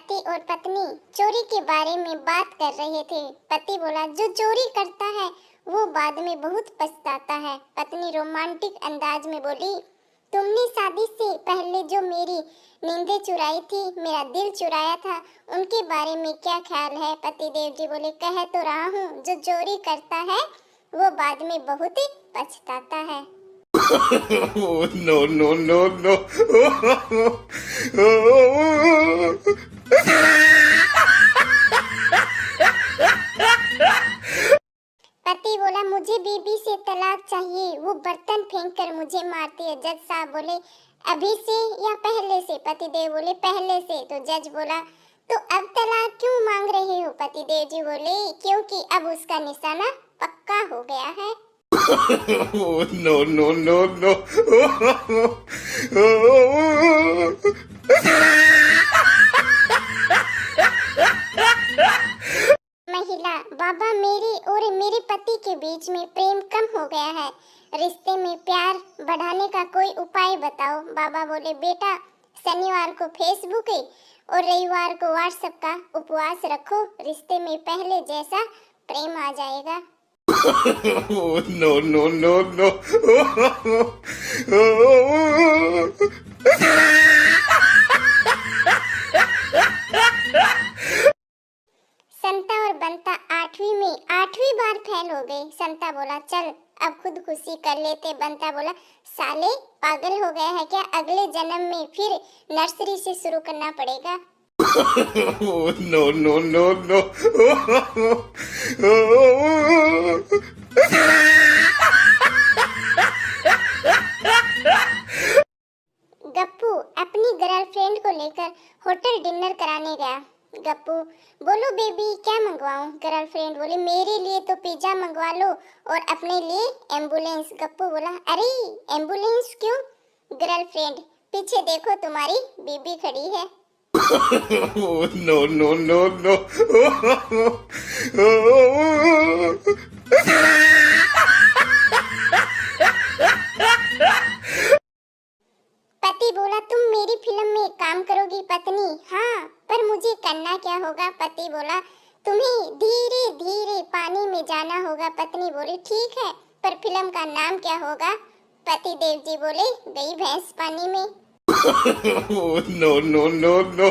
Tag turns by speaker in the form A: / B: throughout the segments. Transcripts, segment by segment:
A: पति और पत्नी चोरी के बारे में बात कर रहे थे। पति बोला, जो चोरी करता है वो बाद में बहुत पछताता है। पत्नी रोमांटिक अंदाज में बोली, तुमने शादी से पहले जो मेरी नींदें चुराई थी, मेरा दिल चुराया था, उनके बारे में क्या ख्याल है? पति देव जी बोले, कह तो रहा हूँ, जो चोरी करता है वो बाद में बहुत ही पछताता है।
B: No, no, no, no.
A: पति बोला, मुझे बीबी से तलाक चाहिए, वो बर्तन फेंक कर मुझे मारती है। जज साहब बोले, अभी से या पहले से? पति देव बोले, पहले से। तो जज बोला, तो अब तलाक क्यों मांग रहे हो? पति देव जी बोले, क्योंकि अब उसका निशाना पक्का हो गया है।
B: No, no, no, no.
A: महिला, बाबा, मेरे और मेरे पति के बीच में प्रेम कम हो गया है, रिश्ते में प्यार बढ़ाने का कोई उपाय बताओ। बाबा बोले, बेटा, शनिवार को फेसबुक और रविवार को व्हाट्सएप का उपवास रखो, रिश्ते में पहले जैसा प्रेम आ जाएगा।
B: No, no, no, no.
A: संता और बंता 8वीं बार फेल हो गए। संता बोला, चल अब खुदकुशी कर लेते। बंता बोला, साले पागल हो गया है क्या? अगले जन्म में फिर नर्सरी से शुरू करना पड़ेगा।
B: No, no, no, no.
A: Gappu अपनी गर्लफ्रेंड को लेकर होटल डिनर कराने गया। गप्पू, बोलो बेबी, क्या मंगवाऊं? गर्लफ्रेंड बोली, मेरे लिए तो पिज्जा मंगवा लो और अपने लिए एम्बुलेंस। गप्पू बोला, अरे एम्बुलेंस क्यों? गर्लफ्रेंड, पीछे देखो, तुम्हारी बीबी खड़ी है।
B: No, no, no, no.
A: पति बोला, तुम मेरी फिल्म में काम करोगी? पत्नी, हाँ, पर मुझे करना क्या होगा? पति बोला, तुम्हें धीरे धीरे पानी में जाना होगा। पत्नी बोली, ठीक है, पर फिल्म का नाम क्या होगा? पति देव जी बोले, गई भैंस पानी में।
B: No, no, no, no.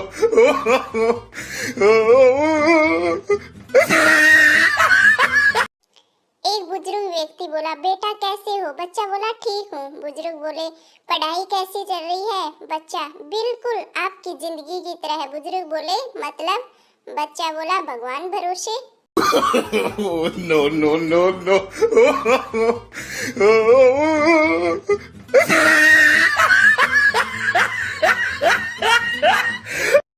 A: एक बुजुर्ग व्यक्ति बोला, बेटा कैसे हो? बच्चा बोला, ठीक हूँ। बुजुर्ग बोले, पढ़ाई कैसी चल रही है? बच्चा, बिल्कुल आपकी जिंदगी की तरह है। बुजुर्ग बोले, मतलब? बच्चा बोला, भगवान भरोसे।
B: No, no, no, no.